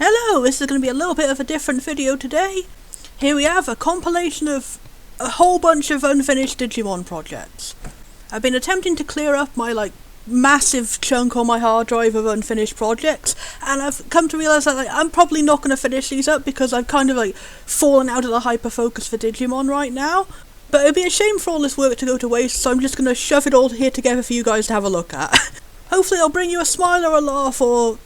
Hello, this is going to be a little bit of a different video today. Here we have a compilation of a whole bunch of unfinished Digimon projects. I've been attempting to clear up my massive chunk on my hard drive of unfinished projects, and I've come to realise that I'm probably not going to finish these up because I've kind of fallen out of the hyper-focus for Digimon right now. But it'd be a shame for all this work to go to waste, so I'm just going to shove it all here together for you guys to have a look at. Hopefully I'll bring you a smile or a laugh or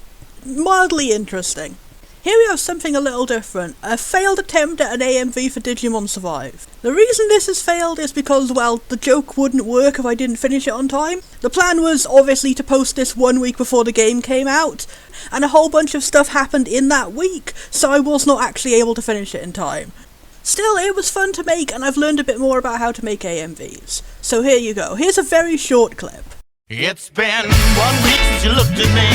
mildly interesting. Here we have something a little different, a failed attempt at an AMV for Digimon Survive. The reason this has failed is because, well, the joke wouldn't work if I didn't finish it on time. The plan was obviously to post this 1 week before the game came out, and a whole bunch of stuff happened in that week, so I was not actually able to finish it in time. Still, it was fun to make, and I've learned a bit more about how to make AMVs. So here you go, here's a very short clip. It's been 1 week since you looked at me.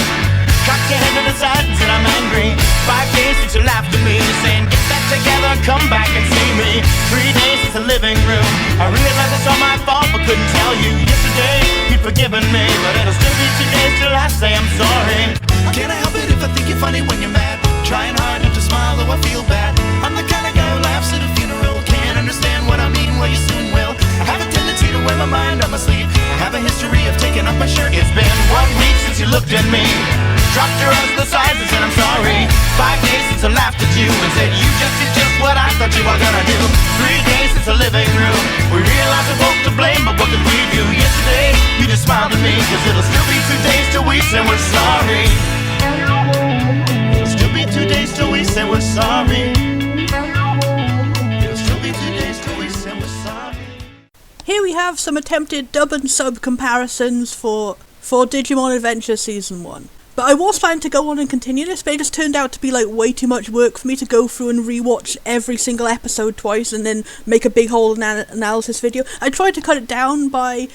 Cock your head to the side and said I'm angry. 5 days since you laughed at me, saying get that together, come back and see me. 3 days since the living room. I realized it's all my fault but couldn't tell you. Yesterday you'd forgiven me, but it'll still be 2 days till I say I'm sorry. Can't I help it if I think you're funny when you're mad? Trying hard not to smile though I feel bad. I'm the kind of guy who laughs at a funeral. Can't understand what I mean, well you soon will. I have a tendency to wear my mind on my sleeve. I have a history of taking off my shirt. It's been 1 week since you looked at me. Dropped your arms to the sides and said I'm sorry. 5 days since I laughed at you and said you just did just what I thought you were gonna do. 3 days since the living room. We realized we're both to blame, but what could we do? Yesterday you just smiled at me, cause it'll still be 2 days till we say we're sorry. It'll still be 2 days till we say we're sorry. It'll still be 2 days till we say we're sorry. Here we have some attempted dub and sub comparisons for Digimon Adventure Season 1. But I was planning to go on and continue this, but it just turned out to be way too much work for me to go through and rewatch every single episode twice and then make a big whole analysis video. I tried to cut it down by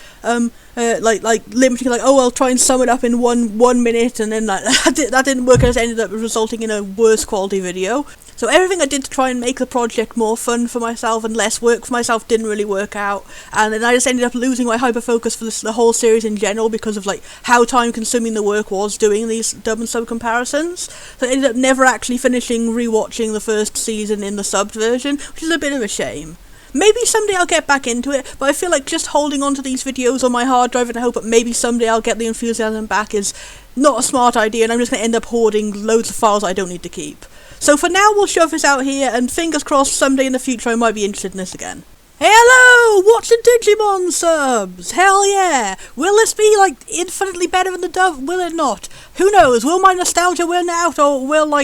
limiting I'll try and sum it up in one minute, and then that didn't work, and it ended up resulting in a worse quality video. So everything I did to try and make the project more fun for myself and less work for myself didn't really work out, and then I just ended up losing my hyper-focus for the whole series in general because of how time-consuming the work was doing these dub and sub comparisons. So I ended up never actually finishing rewatching the first season in the subbed version, which is a bit of a shame. Maybe someday I'll get back into it, but I feel like just holding on to these videos on my hard drive and hope that maybe someday I'll get the enthusiasm back is not a smart idea, and I'm just going to end up hoarding loads of files I don't need to keep. So for now we'll shove this out here, and fingers crossed someday in the future I might be interested in this again. Hey, hello! Watching Digimon subs! Hell yeah! Will this be infinitely better than the dub? Will it not? Who knows? Will my nostalgia win out, or will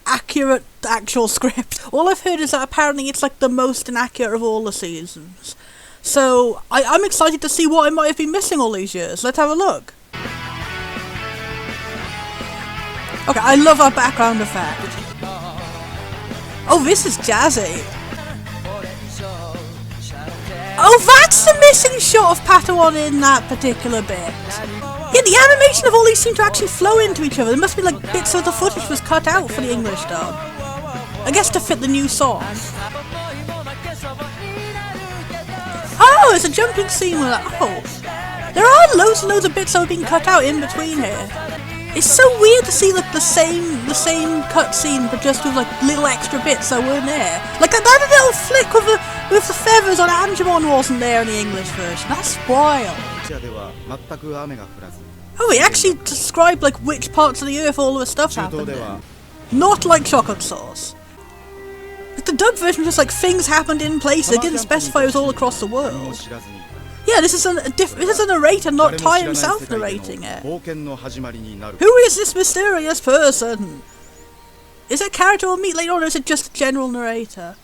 accurate actual script? All I've heard is that apparently it's the most inaccurate of all the seasons. So I'm excited to see what I might have been missing all these years. Let's have a look. Okay, I love our background effect. Oh, this is jazzy. Oh, that's the missing shot of Padawan in that particular bit. Yeah, the animation of all these seem to actually flow into each other. There must be bits of the footage was cut out for the English dub. I guess to fit the new song. Oh, it's a jumping scene with that. Oh, there are loads and loads of bits that have been cut out in between here. It's so weird to see the same cutscene, but just with little extra bits that weren't there. That little flick with the feathers on Angemon wasn't there in the English version. That's wild. Oh, he actually described which parts of the earth all of the stuff happened in. Not like chocolate sauce. The dub version was just things happened in places. It didn't specify it was all across the world. Yeah, this is a narrator, not Tai himself narrating it. Who is this mysterious person? Is it a character we'll meet later on, or is it just a general narrator?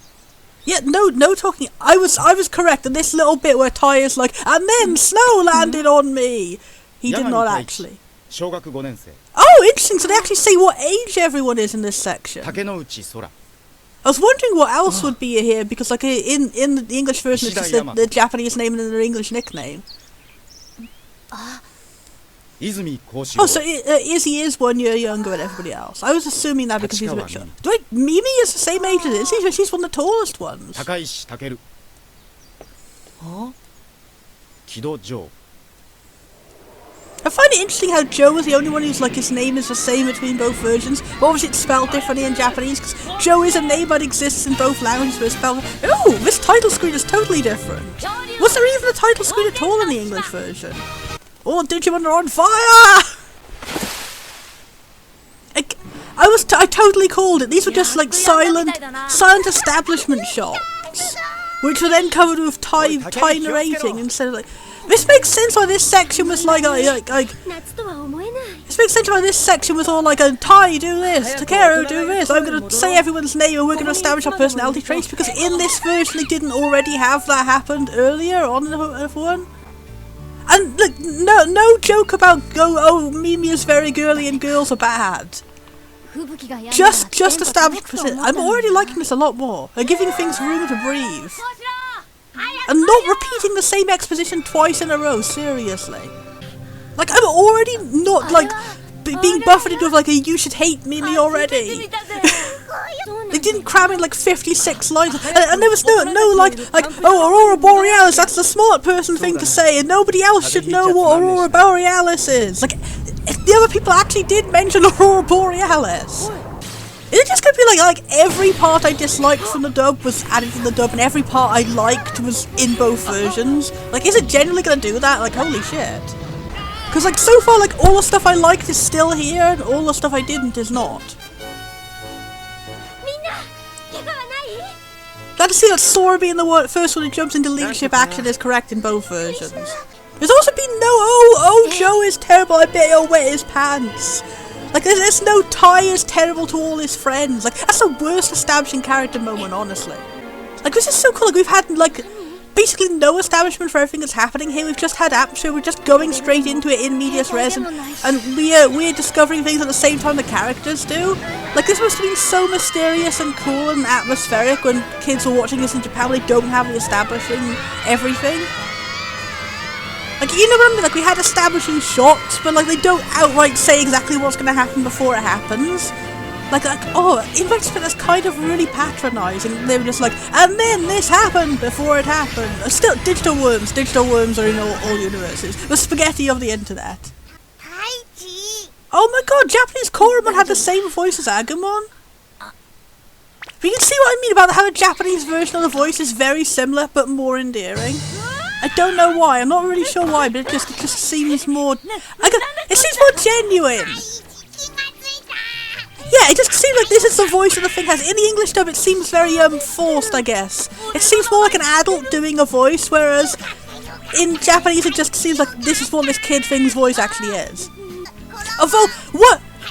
Yeah, no talking. I was correct. And this little bit where Tai is and then snow landed on me. He did not actually. Oh, interesting. So they actually say what age everyone is in this section. I was wondering what else would be here, because in the English version it's just the Japanese name and their English nickname. Oh, so Izzy is 1 year younger than everybody else. I was assuming that because he's a bit short. Mimi is the same age as Izzy, so she's one of the tallest ones. Huh? I find it interesting how Joe is the only one who's like his name is the same between both versions, but obviously it's spelled differently in Japanese because Joe is a name that exists in both languages, but it's spelled. Oh, this title screen is totally different. Was there even a title screen at all in the English version? All Digimon are on fire! I totally called it. These were just like silent establishment shots, which were then covered with Thai narrating instead of like. This makes sense why this section was like this makes sense why this section was all like a Tai do this, Takeru do this. I'm gonna say everyone's name and we're gonna establish our personality traits because in this version they didn't already have that happened earlier on in F1. And look, no joke about Mimi is very girly and girls are bad. Just established. I'm already liking this a lot more. They're giving things room to breathe. And not repeating the same exposition twice in a row, seriously. Like, I'm already not, like, being buffeted with, like, you should hate Mimi already. They didn't cram in, like, 56 lines. And there was no like, oh, Aurora Borealis, that's the smart person thing to say, and nobody else should know what Aurora Borealis is. Like, the other people actually did mention Aurora Borealis. Is it just going to be like every part I disliked from the dub was added to the dub and every part I liked was in both versions? Like, is it genuinely going to do that? Like, holy shit. Because, like, so far, like, all the stuff I liked is still here and all the stuff I didn't is not. Glad to see that Sora being the first one who jumps into leadership action is correct in both versions. There's also been no, oh, Joe is terrible, I bet he'll wet his pants. Like, there's no Tai is terrible to all his friends. Like, that's the worst establishing character moment, honestly. Like, this is so cool. Like, we've had, like, basically no establishment for everything that's happening here. We've just had Aperture. We're just going straight into it in medias res. And we're discovering things at the same time the characters do. Like, this must have been so mysterious and cool and atmospheric when kids were watching this in Japan. They don't have the establishing everything. Like, you know what I mean? Like, we had establishing shots, but, like, they don't outright say exactly what's going to happen before it happens. Like, oh, in retrospect, that's kind of really patronising. They were just like, and then this happened before it happened. Still, digital worms. Digital worms are in all universes. The spaghetti of the internet. Oh my god, Japanese Koromon had the same voice as Agumon. But you can see what I mean about how the Japanese version of the voice is very similar, but more endearing. I don't know why. I'm not really sure why, but it just seems more. It seems more genuine. Yeah, it just seems like this is the voice that the thing has. In the English dub, it seems very forced, I guess. It seems more like an adult doing a voice, whereas in Japanese, it just seems like this is what this kid thing's voice actually is. Although,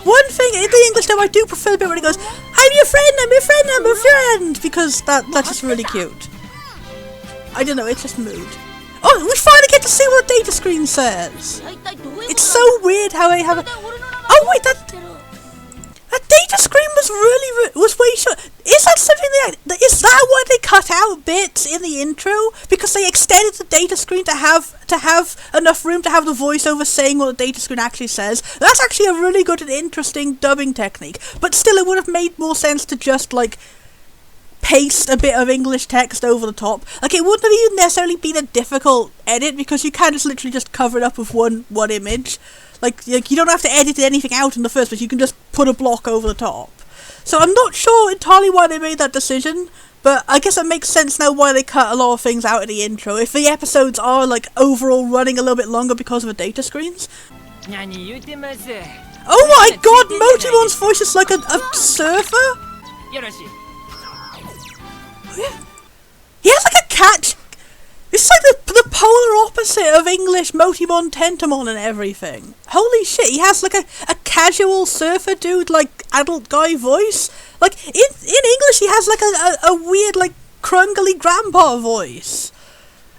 one thing in the English dub, I do prefer the bit where it goes, "I'm your friend, I'm your friend, I'm your friend," because that's just really cute. I don't know, it's just mood. Oh, we finally get to see what the data screen says. It's so weird how they have a... Oh wait, that data screen was way short. Is that something is that why they cut out bits in the intro? Because they extended the data screen to have enough room to have the voiceover saying what the data screen actually says. That's actually a really good and interesting dubbing technique. But still, it would have made more sense to just like paste a bit of English text over the top. Like, it wouldn't have even necessarily been a difficult edit because you can just literally just cover it up with one image. Like you don't have to edit anything out in the first place. You can just put a block over the top. So I'm not sure entirely why they made that decision, but I guess it makes sense now why they cut a lot of things out of the intro. If the episodes are like overall running a little bit longer because of the data screens. Oh my god, Motimon's voice is like a surfer? Yeah. He has like a catch. It's like the polar opposite of English Motimon, Tentamon and everything. Holy shit, he has like a casual surfer dude, like adult guy voice. Like in English he has like a weird like crungly grandpa voice.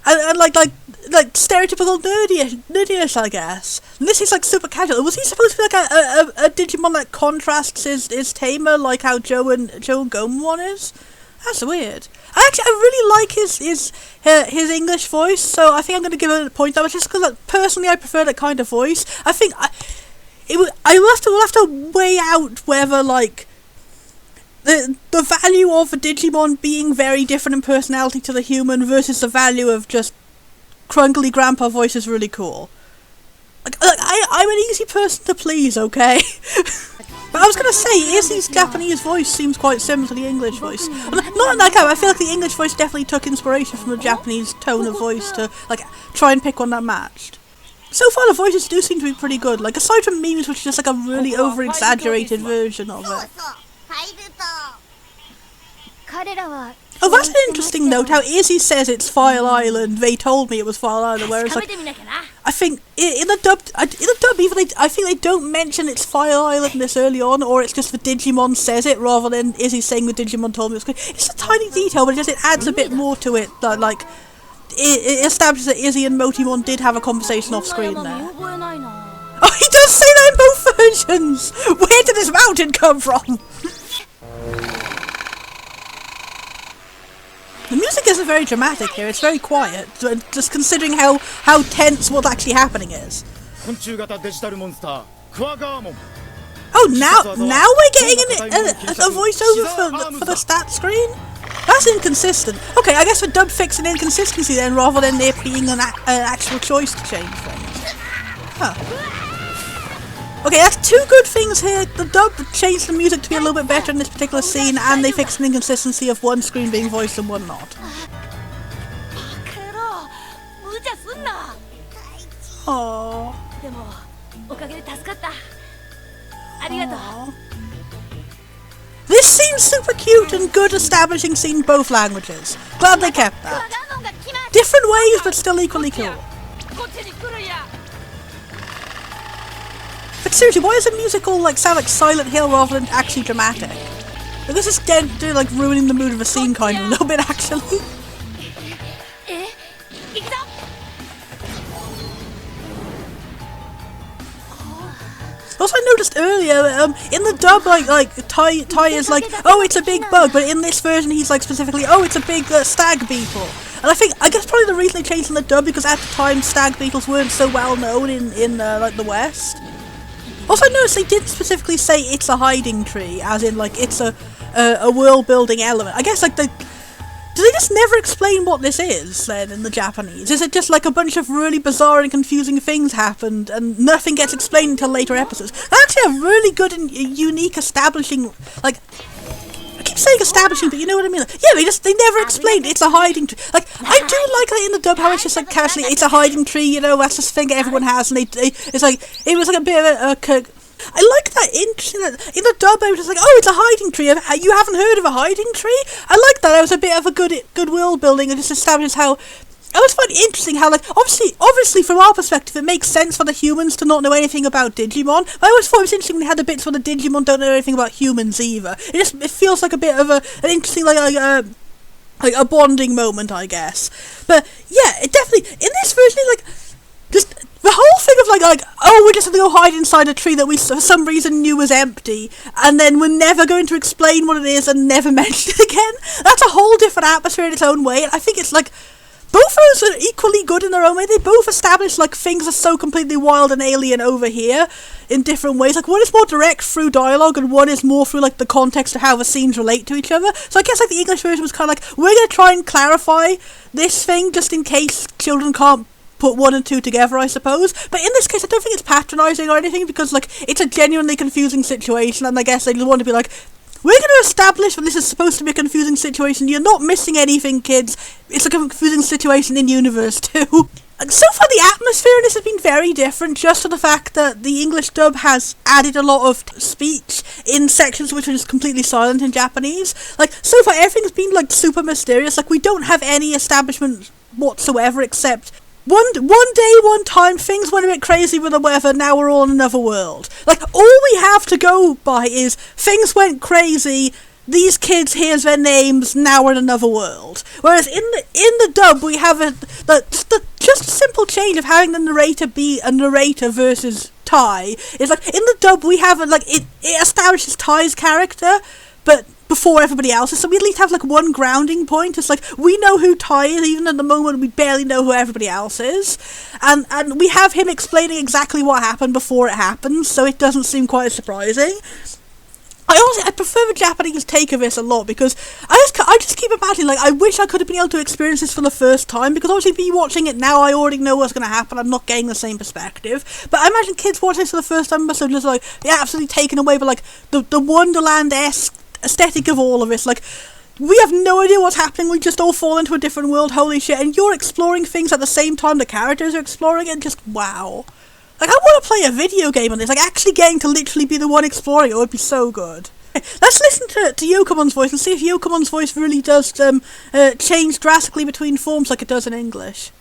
And like stereotypical nerdiness, I guess. And this is like super casual. Was he supposed to be like a Digimon that contrasts his tamer like how Joe and Gomamon is? That's weird. I really like his English voice, so I think I'm going to give it a point. That was just because, like, personally, I prefer that kind of voice. I think we'll have to weigh out whether like the value of a Digimon being very different in personality to the human versus the value of just crunkly grandpa voice is really cool. I'm an easy person to please, okay? But I was gonna say, Izzy's Japanese voice seems quite similar to the English voice. Not in that kind, I feel like the English voice definitely took inspiration from the Japanese tone of voice to, like, try and pick one that matched. So far the voices do seem to be pretty good, like, aside from memes which are just like a really over-exaggerated version of it. Oh, that's an interesting note, how Izzy says it's File Island, they told me it was File Island, whereas, like, I think in the dub even I think they don't mention it's File Island this early on, or it's just the Digimon says it rather than Izzy saying the Digimon told me it was good. It's a tiny detail, but it adds a bit more to it, like, it establishes that Izzy and Motimon did have a conversation off screen there. Oh, he does say that in both versions! Where did this mountain come from? The music isn't very dramatic here, it's very quiet, just considering how tense what's actually happening is. Oh, now we're getting a voiceover for the stat screen? That's inconsistent. Okay, I guess the dub fixed an inconsistency then, rather than there being an actual choice to change things. Huh. Okay, that's two good things here. The dub changed the music to be a little bit better in this particular scene, and they fixed an inconsistency of one screen being voiced and one not. Aww. This seems super cute and good establishing scene in both languages. Glad they kept that. Different ways, but still equally cool. But seriously, why does the music all sound like Silent Hill rather than actually dramatic? Like, this is like ruining the mood of a scene kind of a little bit actually. Also, I noticed earlier, in the dub, Tai is like, oh, it's a big bug, but in this version he's like specifically, oh, it's a big stag beetle. And I guess probably the reason they changed in the dub because at the time stag beetles weren't so well known in like the West. Also, I noticed they didn't specifically say it's a hiding tree, as in like it's a world building element. I guess like do they just never explain what this is, then, in the Japanese? Is it just like a bunch of really bizarre and confusing things happened, and nothing gets explained until later episodes? That's actually a really good and unique establishing, like, I keep saying establishing, but you know what I mean? Like, yeah, they never explained it's a hiding tree. Like, I do like that in the dub, how it's just like casually, it's a hiding tree, you know, that's just a thing everyone has, and it's like, it was like a bit of a I like that interesting that in the dub I was just like, oh, it's a hiding tree. You haven't heard of a hiding tree? I like that. It was a bit of a good world building and just establishes how. I always find it interesting how, like, obviously from our perspective it makes sense for the humans to not know anything about Digimon. But I always thought it was interesting when they had the bits where the Digimon don't know anything about humans either. It feels like a bit of an interesting like a bonding moment, I guess. But yeah, it definitely in this version like just. The whole thing of like, oh, we're just going to go hide inside a tree that we for some reason knew was empty, and then we're never going to explain what it is and never mention it again. That's a whole different atmosphere in its own way, and I think it's like, both of those are equally good in their own way. They both establish like things are so completely wild and alien over here in different ways. Like one is more direct through dialogue, and one is more through like the context of how the scenes relate to each other. So I guess like the English version was kind of like, we're going to try and clarify this thing just in case children can't put one and two together, I suppose. But in this case, I don't think it's patronising or anything, because like it's a genuinely confusing situation, and I guess they want to be like, we're going to establish that this is supposed to be a confusing situation. You're not missing anything, kids. It's a confusing situation in universe too. So far, the atmosphere in this has been very different, just for the fact that the English dub has added a lot of speech in sections which are just completely silent in Japanese. Like, so far, everything's been like super mysterious. Like, we don't have any establishment whatsoever except one day, one time, things went a bit crazy with the weather, now we're all in another world. Like, all we have to go by is, things went crazy, these kids, here's their names, now we're in another world. Whereas in the dub, we have just a simple change of having the narrator be a narrator versus Tai. It's like, in the dub, we have, it establishes Tai's character, but before everybody else's, so we at least have like one grounding point. It's like, we know who Tai is, even at the moment we barely know who everybody else is, and we have him explaining exactly what happened before it happens, so it doesn't seem quite as surprising. I prefer the Japanese take of this a lot, because I just keep imagining, like, I wish I could have been able to experience this for the first time, because obviously me watching it now, I already know what's going to happen, I'm not getting the same perspective, but I imagine kids watching this for the first time must have just, like, be absolutely taken away by, like, the Wonderland-esque aesthetic of all of this, like, we have no idea what's happening, we just all fall into a different world, holy shit, and you're exploring things at the same time the characters are exploring it, just wow. Like, I want to play a video game on this, like, actually getting to literally be the one exploring it would be so good. Let's listen to Yokomon's voice and see if Yokomon's voice really does change drastically between forms like it does in English.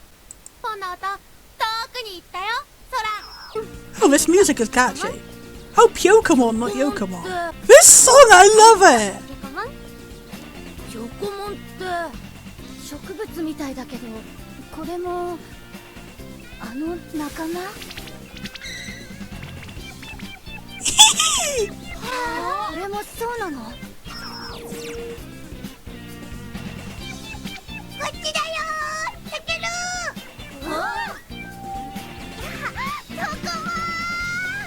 Oh, this music is catchy. Oh, Pyokomon, not Yokomon. This song, I love it! これもそうなの？こっちだよー、たけるー。どこも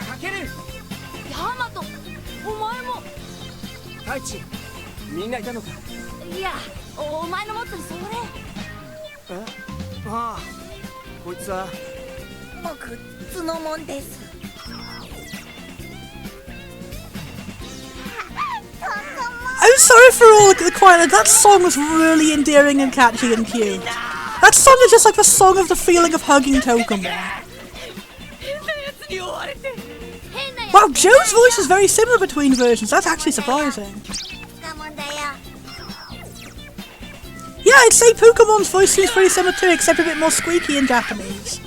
たける、ヤマト、お前も。大地、みんないたのか。いや、お前の持ってるそれ。え？ああ、こいつは。僕、角もんです。 I'm sorry for all the quiet. That song was really endearing and catchy and cute. That song is just like the song of the feeling of hugging Tokomon. Wow, Joe's voice is very similar between versions. That's actually surprising. Yeah, I'd say Pokemon's voice seems pretty similar too, except a bit more squeaky in Japanese.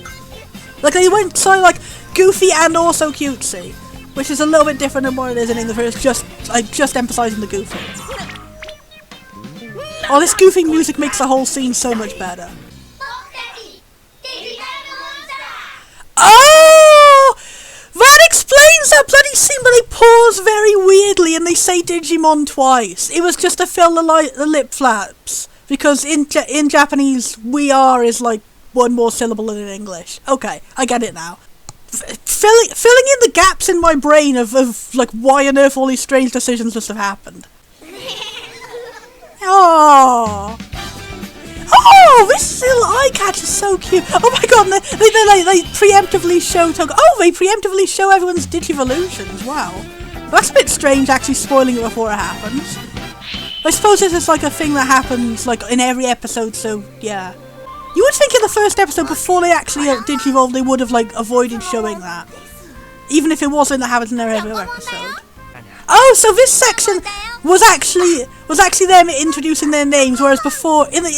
Like they went so like goofy and also cutesy. Which is a little bit different than what it is in English, it's just emphasising the goofy. Oh, this goofy music makes the whole scene so much better. Oh! That explains that bloody scene where they pause very weirdly and they say Digimon twice. It was just to fill the lip flaps. Because in Japanese, we are is like one more syllable than in English. Okay, I get it now. Filling in the gaps in my brain of like why on earth all these strange decisions must have happened. Oh, this little eye catch is so cute. Oh my god, they preemptively show they preemptively show everyone's Digivolutions. Wow, that's a bit strange actually spoiling it before it happens. I suppose this is like a thing that happens like in every episode, so yeah. You would think in the first episode, before they actually Digivolve, they would have like avoided showing that, even if it wasn't that happens in their every episode. Oh, so this section was actually them introducing their names, whereas before in the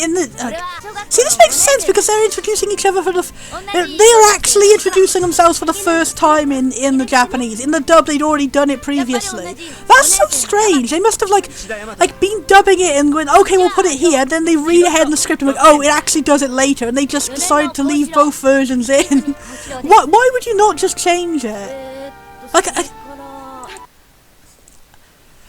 see, this makes sense because they're introducing each other for they are actually introducing themselves for the first time in the Japanese. In the dub, they'd already done it previously. That's so strange. They must have like been dubbing it and going, okay, we'll put it here. Then they read ahead in the script and like, oh, it actually does it later, and they just decided to leave both versions in. Why would you not just change it? Like.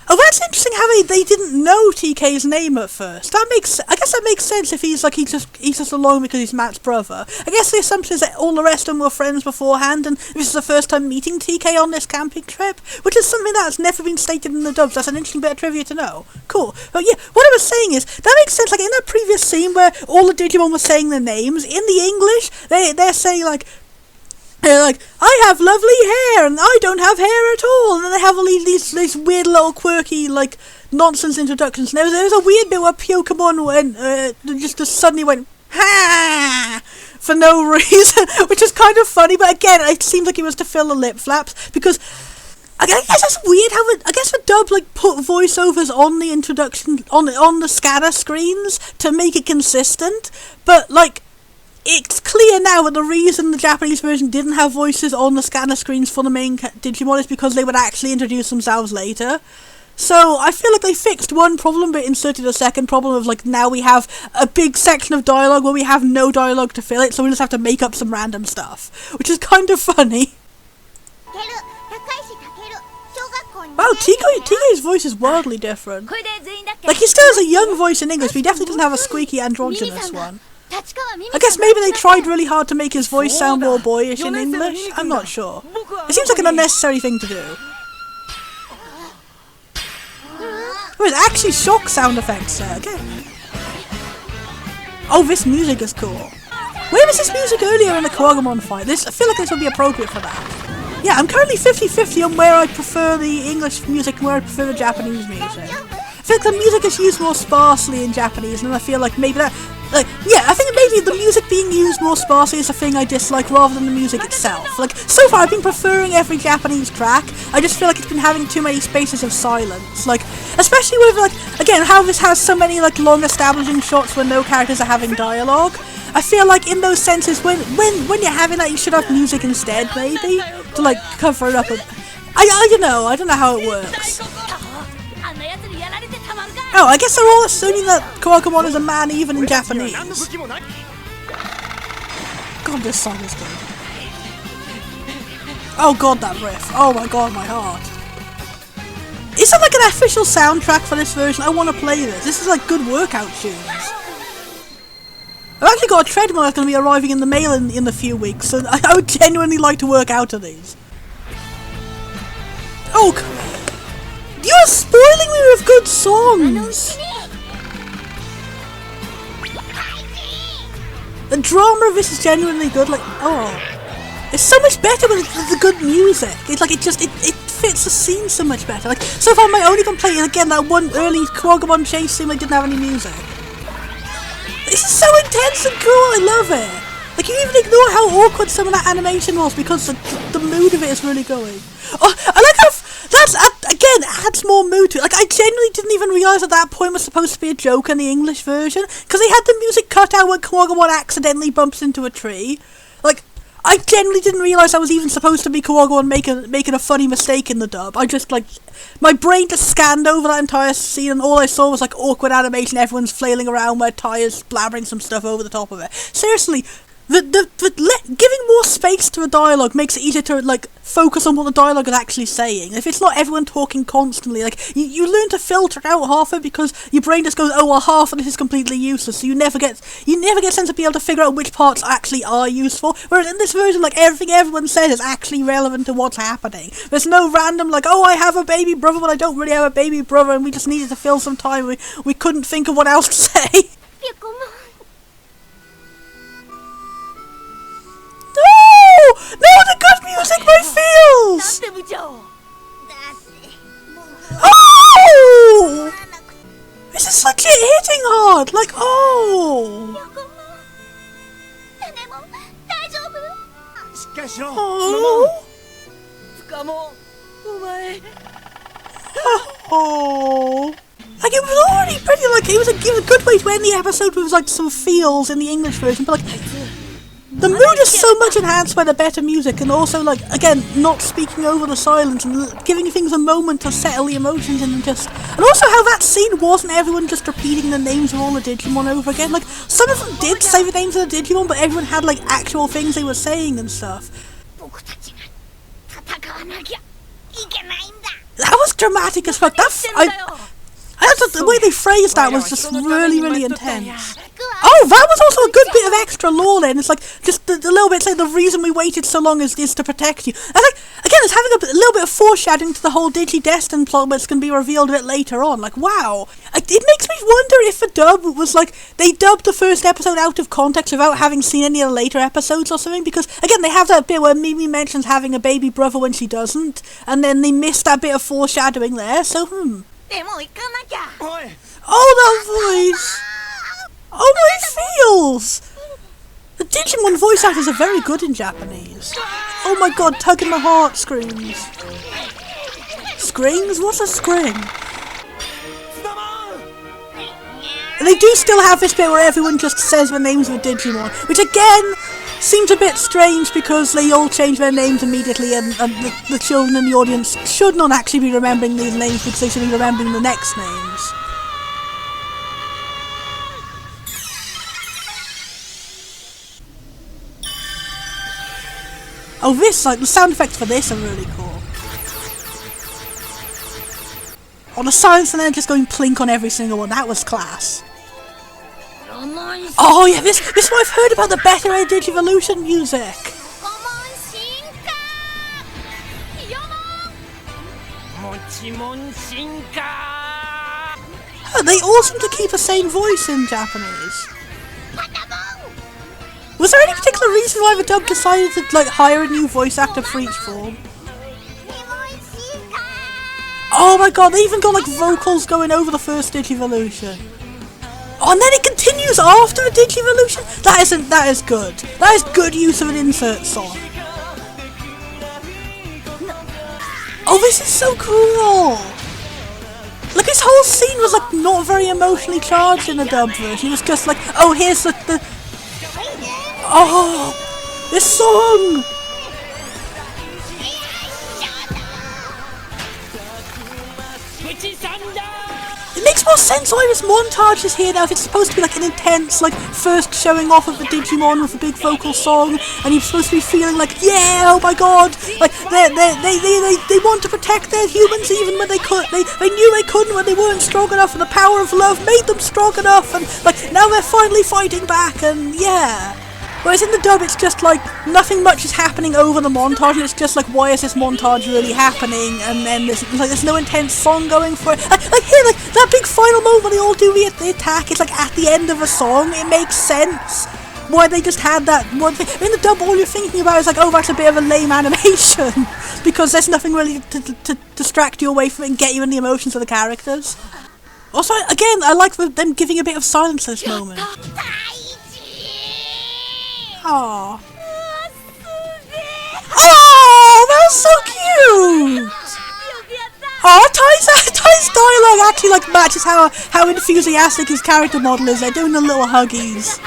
Oh, that's interesting how they didn't know TK's name at first. I guess that makes sense if he's just along because he's Matt's brother. I guess the assumption is that all the rest of them were friends beforehand, and this is the first time meeting TK on this camping trip, which is something that's never been stated in the dubs. That's an interesting bit of trivia to know. Cool. But yeah, what I was saying is, that makes sense, like in that previous scene where all the Digimon were saying their names, in the English, they're saying like, I have lovely hair, and I don't have hair at all, and then they have all these weird little quirky, like, nonsense introductions. And there was a weird bit where Pyokomon went, just suddenly went, ha! For no reason, which is kind of funny, but again, it seems like it was to fill the lip flaps, because I guess that's weird how I guess the dub, like, put voiceovers on the introduction, on the scatter screens to make it consistent, but, like, it's clear now that the reason the Japanese version didn't have voices on the scanner screens for the main Digimon is because they would actually introduce themselves later. So I feel like they fixed one problem but inserted a second problem of like now we have a big section of dialogue where we have no dialogue to fill it, so we just have to make up some random stuff, which is kind of funny. Wow, TK's voice is wildly different. Like he still has a young voice in English, but he definitely doesn't have a squeaky androgynous one. I guess maybe they tried really hard to make his voice sound more boyish in English. I'm not sure. It seems like an unnecessary thing to do. Oh, it's actually shock sound effects there, okay. Oh, this music is cool. Where was this music earlier in the Quagmon fight? I feel like this would be appropriate for that. Yeah, I'm currently 50-50 on where I prefer the English music and where I prefer the Japanese music. I feel like the music is used more sparsely in Japanese, and I feel like maybe that... Like, yeah, I think maybe the music being used more sparsely is a thing I dislike rather than the music itself. Like, so far I've been preferring every Japanese track, I just feel like it's been having too many spaces of silence. Like, especially with, like, again, how this has so many, like, long establishing shots where no characters are having dialogue. I feel like in those senses, when you're having that, you should have music instead, maybe, to, like, cover it up a... I don't know how it works. Oh, I guess they're all assuming that Quagmon is a man even in Japanese. God, this song is good. Oh god, that riff. Oh my god, my heart. Is there like an official soundtrack for this version? I want to play this. This is like good workout tunes. I've actually got a treadmill that's going to be arriving in the mail in a few weeks, so I would genuinely like to work out of these. Oh, you're spoiling me with good songs! The drama of this is genuinely good, like, oh. It's so much better with the good music. It's like, it fits the scene so much better. Like, so far my only complaint is, again, that one early Quagmon chase scene I didn't have any music. This is so intense and cool, I love it! Like, you even ignore how awkward some of that animation was because the mood of it is really going. Oh, I like how again, adds more mood to it. Like, I genuinely didn't even realise at that point was supposed to be a joke in the English version, because they had the music cut out when Quagmon accidentally bumps into a tree. Like, I genuinely didn't realise I was even supposed to be Quagmon making a funny mistake in the dub. I just, like, my brain just scanned over that entire scene and all I saw was, like, awkward animation, everyone's flailing around where Tyre's blabbering some stuff over the top of it. Seriously, giving more space to a dialogue makes it easier to, like, focus on what the dialogue is actually saying. If it's not everyone talking constantly, like, you learn to filter out half of it because your brain just goes, oh, well, half of this is completely useless, so you never get a sense of being able to figure out which parts actually are useful, whereas in this version, like, everything everyone says is actually relevant to what's happening. There's no random, like, oh, I have a baby brother, but I don't really have a baby brother, and we just needed to fill some time, we couldn't think of what else to say. No, the good music, my feels! Oh! This is legit hitting hard, like, oh! Oh! Like, it was already pretty, like, it was a good way to end the episode with, like, some feels in the English version, but, like, the mood is so much enhanced by the better music, and also, like, again, not speaking over the silence and giving things a moment to settle the emotions in and just... And also how that scene wasn't everyone just repeating the names of all the Digimon over again. Like, some of them did say the names of the Digimon, but everyone had, like, actual things they were saying and stuff. That was dramatic as fuck. I thought the way they phrased that was just really, really intense. Oh, that was also a good bit of extra lore then. It's like, just the little bit saying the reason we waited so long is to protect you. And like, again, it's having a little bit of foreshadowing to the whole Digi-Destin plot that's going to be revealed a bit later on. Like, wow. It makes me wonder if the dub was like, they dubbed the first episode out of context without having seen any of the later episodes or something. Because, again, they have that bit where Mimi mentions having a baby brother when she doesn't. And then they missed that bit of foreshadowing there, so, Oh, that voice! Oh, my feels! The Digimon voice actors are very good in Japanese. Oh my god, tugging my heart screams. Screams? What's a scream? And they do still have this bit where everyone just says the names of a Digimon, which again seems a bit strange because they all change their names immediately and the children in the audience should not actually be remembering these names because they should be remembering the next names. Oh, this, like, the sound effects for this are really cool. Oh, the silence and then just going plink on every single one, that was class. Oh yeah, this is what I've heard about the better Digivolution music. they all seem to keep the same voice in Japanese. Was there any particular reason why the dub decided to like hire a new voice actor for each form? Oh my god, they even got like vocals going over the first Digivolution. Oh, and then it continues after a Digivolution? That is good. That is good use of an insert song. Oh, this is so cool! Like, this whole scene was like not very emotionally charged in the dub version. It was just like, oh, here's the oh, this song! It makes more sense why this montage is here now if it's supposed to be like an intense, like, first showing off of the Digimon with a big vocal song, and you're supposed to be feeling like, yeah, oh my god, like, they want to protect their humans even when they knew they couldn't when they weren't strong enough, and the power of love made them strong enough, and, like, now they're finally fighting back, and yeah. Whereas in the dub, it's just like, nothing much is happening over the montage, and it's just like, why is this montage really happening? And then there's no intense song going for it. Like here, like, that big final moment when they all do the attack, it's like at the end of a song, it makes sense. Why they just had that one thing. In the dub, all you're thinking about is like, oh, that's a bit of a lame animation. Because there's nothing really to distract you away from it and get you in the emotions of the characters. Also, again, I like them giving a bit of silence at this moment. Aww. Oh, that's so cute! Oh, Ty's dialogue actually like matches how enthusiastic his character model is. They're doing the little huggies.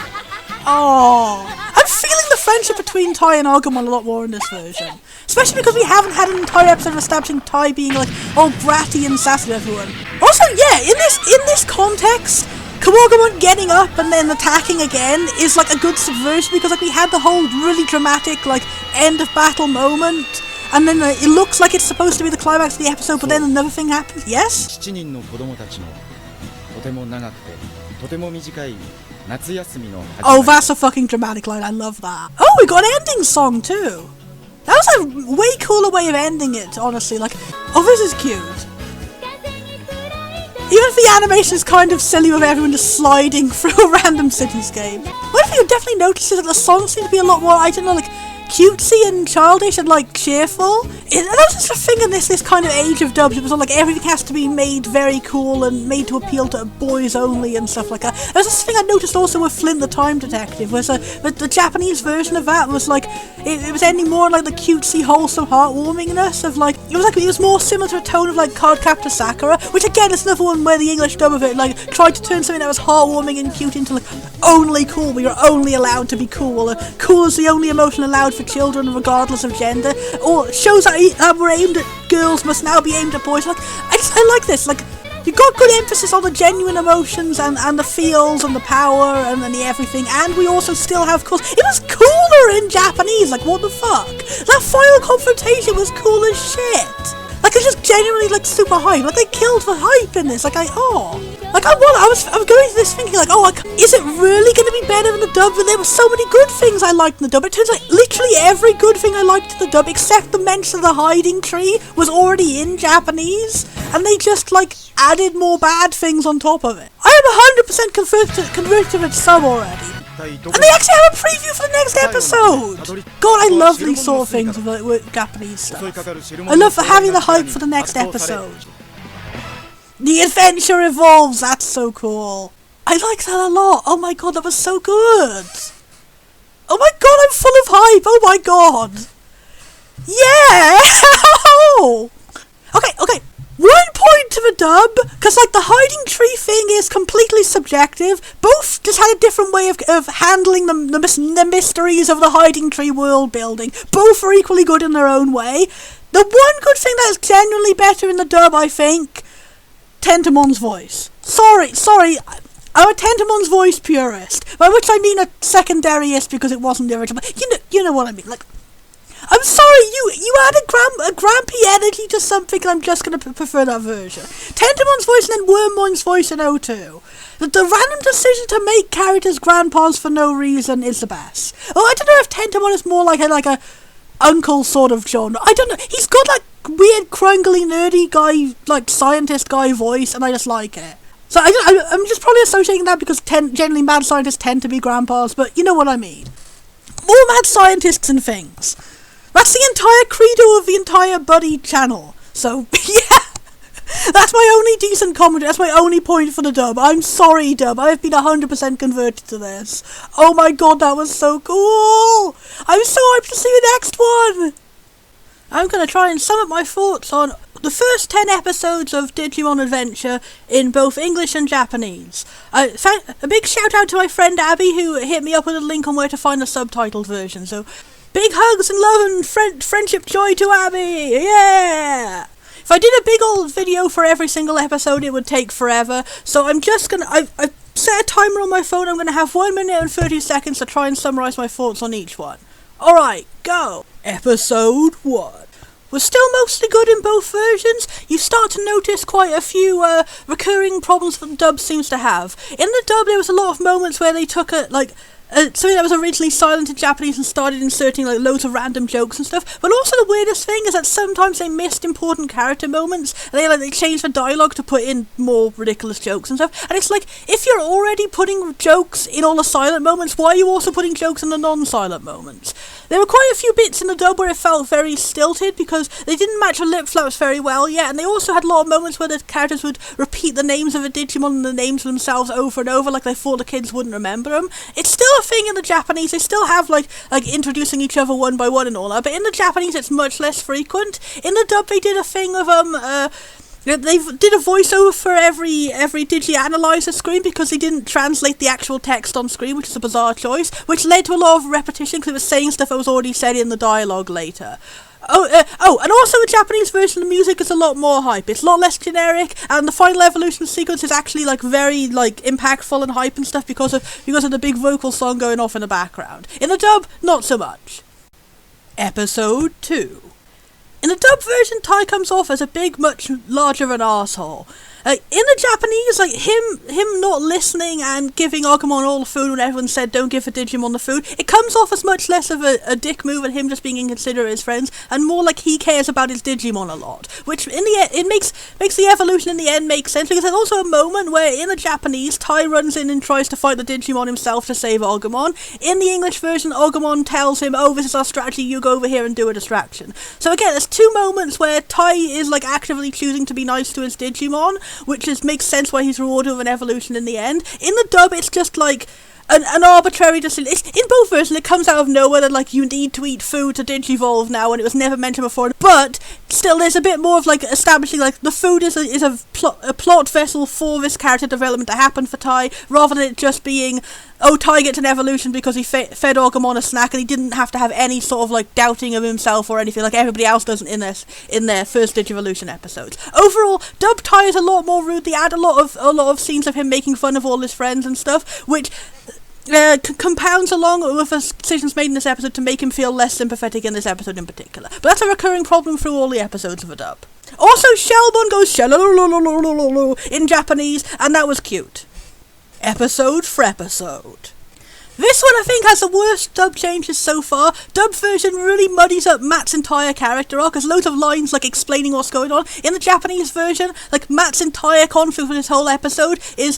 Oh, I'm feeling the friendship between Ty and Agumon a lot more in this version. Especially because we haven't had an entire episode of establishing Ty being like all bratty and sassy to everyone. Also, yeah, in this context, Agumon getting up and then attacking again is like a good subversion because like we had the whole really dramatic like end of battle moment, and then it looks like it's supposed to be the climax of the episode, but then another thing happens. Yes? Oh, that's a fucking dramatic line. I love that. Oh, we got an ending song too. That was a way cooler way of ending it, honestly. Like, oh, this is cute. Even if the animation is kind of silly with everyone just sliding through a random cityscape. One thing you definitely notice is that the songs seem to be a lot more, I don't know, like, cutesy and childish and like cheerful. That was just a thing in this kind of age of dubs. It was all like everything has to be made very cool and made to appeal to boys only and stuff like that. There's this thing I noticed also with Flint the Time Detective, was the Japanese version of that was like it was ending more like the cutesy, wholesome heartwarmingness of like it was more similar to a tone of like Cardcaptor Sakura, which again is another one where the English dub of it like tried to turn something that was heartwarming and cute into like only cool. We are only allowed to be cool. Cool is the only emotion allowed for children regardless of gender, or shows that were aimed at girls must now be aimed at boys. Like I like this, like you got good emphasis on the genuine emotions and the feels and the power and the everything, and we also still have cool. It was cooler in Japanese, like what the fuck? That final confrontation was cool as shit. Like it's just genuinely like super hype. Like they killed the hype in this. I was going to this thinking like, oh, is it really going to be better than the dub? But there were so many good things I liked in the dub. It turns out literally every good thing I liked in the dub, except the mention of the hiding tree, was already in Japanese, and they just like added more bad things on top of it. I am 100% converted to its sub already. And they actually have a preview for the next episode! God, I love these sort of things with Japanese stuff. I love having the hype for the next episode. The adventure evolves! That's so cool. I like that a lot. Oh my god, that was so good. Oh my god, I'm full of hype. Oh my god. Yeah! Okay. 1 point to the dub, because like the hiding tree thing is completely subjective. Both just had a different way of handling the mysteries of the hiding tree world building. Both are equally good in their own way. The one good thing that is genuinely better in the dub, I think, Tentamon's voice. Sorry, I'm a Tentamon's voice purist, by which I mean a secondaryist because it wasn't the original. You know what I mean. Like, I'm sorry, you added a grampy energy to something, and I'm just going to prefer that version. Tentamon's voice and then Wormmon's voice in O2. The random decision to make characters grandpas for no reason is the best. Oh, I don't know if Tentamon is more like a uncle sort of genre. I don't know. He's got like weird, crungly, nerdy guy, like scientist guy voice, and I just like it. So I'm just probably associating that because generally mad scientists tend to be grandpas, but you know what I mean. More mad scientists and things. That's the entire credo of the entire Buddy channel. So, yeah. That's my only decent commentary. That's my only point for the dub. I'm sorry, dub. I've been 100% converted to this. Oh my god, that was so cool. I'm so hyped to see the next one. I'm going to try and sum up my thoughts on the first 10 episodes of Digimon Adventure in both English and Japanese. A big shout out to my friend Abby, who hit me up with a link on where to find the subtitled version. So, big hugs and love and friendship joy to Abby. Yeah! If I did a big old video for every single episode, it would take forever. So I'm just going to... I've set a timer on my phone. I'm going to have 1 minute and 30 seconds to try and summarise my thoughts on each one. Alright, go! Episode 1. Was still mostly good in both versions. You start to notice quite a few recurring problems that the dub seems to have. In the dub, there was a lot of moments where they took something that was originally silent in Japanese and started inserting like loads of random jokes and stuff. But also the weirdest thing is that sometimes they missed important character moments. And they changed the dialogue to put in more ridiculous jokes and stuff. And it's like, if you're already putting jokes in all the silent moments, why are you also putting jokes in the non-silent moments? There were quite a few bits in the dub where it felt very stilted because they didn't match the lip flaps very well yet, and they also had a lot of moments where the characters would repeat the names of a Digimon and the names of themselves over and over like they thought the kids wouldn't remember them. It's still a thing in the Japanese. They still have like introducing each other one by one and all that, but in the Japanese it's much less frequent. In the dub they did a thing of they did a voiceover for every Digi-analyzer screen because they didn't translate the actual text on screen, which is a bizarre choice, which led to a lot of repetition because it was saying stuff that was already said in the dialogue later. And also the Japanese version of the music is a lot more hype. It's a lot less generic, and the final evolution sequence is actually very impactful and hype and stuff because of the big vocal song going off in the background. In the dub, not so much. Episode 2. In the dub version, Tai comes off as a big, much larger of an arsehole. In the Japanese, him not listening and giving Agumon all the food when everyone said don't give a Digimon the food, it comes off as much less of a dick move and him just being inconsiderate of his friends, and more like he cares about his Digimon a lot. Which, in the end, it makes the evolution in the end make sense, because there's also a moment where, in the Japanese, Tai runs in and tries to fight the Digimon himself to save Agumon. In the English version, Agumon tells him, oh, this is our strategy, you go over here and do a distraction. So again, there's two moments where Tai is actively choosing to be nice to his Digimon, which makes sense why he's rewarded with an evolution in the end. In the dub, it's just an arbitrary decision. In both versions, it comes out of nowhere that you need to eat food to digivolve now, and it was never mentioned before. But still, there's a bit more of establishing the food is a plot vessel for this character development to happen for Tai, rather than it just being, oh, Tai gets an evolution because he fed Agumon a snack and he didn't have to have any sort of doubting of himself or anything like everybody else doesn't in their first Digivolution episodes. Overall, dub Tai is a lot more rude. They add a lot of scenes of him making fun of all his friends and stuff, which compounds along with the decisions made in this episode to make him feel less sympathetic in this episode in particular. But that's a recurring problem through all the episodes of a dub. Also, Shelbon goes shalololololololo in Japanese, and that was cute. Episode for episode. This one I think has the worst dub changes so far. Dub version really muddies up Matt's entire character arc. There's loads of lines explaining what's going on. In the Japanese version, Matt's entire conflict with this whole episode is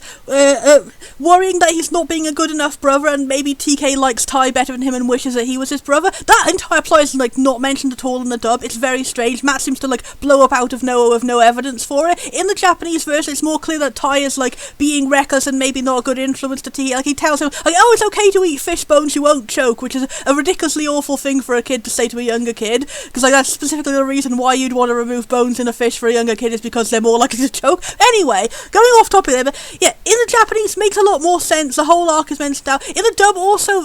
worrying that he's not being a good enough brother, and maybe TK likes Tai better than him and wishes that he was his brother. That entire plot is not mentioned at all in the dub. It's very strange. Matt seems to blow up out of nowhere with no evidence for it. In the Japanese version, it's more clear that Tai is being reckless and maybe not a good influence to TK. He tells him oh, it's okay to eat fish bones, you won't choke, which is a ridiculously awful thing for a kid to say to a younger kid, because that's specifically the reason why you'd want to remove bones in a fish for a younger kid, is because they're more likely to choke. Anyway, going off topic there, but yeah, in the Japanese makes a lot more sense. The whole arc is mentioned out. In the dub also,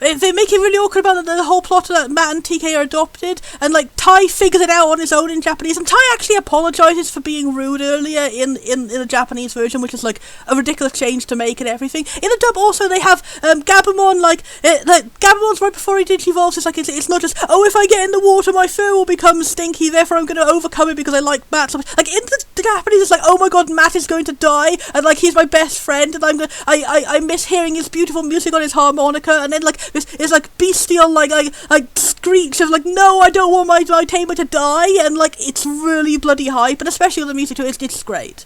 they make it really awkward about the whole plot that Matt and TK are adopted, and Tai figures it out on his own in Japanese, and Tai actually apologises for being rude earlier in the Japanese version, which is a ridiculous change to make and everything. In the dub also they have Gabumon, Gabumon's right before he digivolves, it's not just, oh, if I get in the water my fur will become stinky, therefore I'm going to overcome it because I like Matt so much. In the Japanese it's oh my god, Matt is going to die, and he's my best friend, and I miss hearing his beautiful music on his harmonica, and then this bestial screech of no, I don't want my tamer to die, and it's really bloody hype, and especially with the music too, it's great.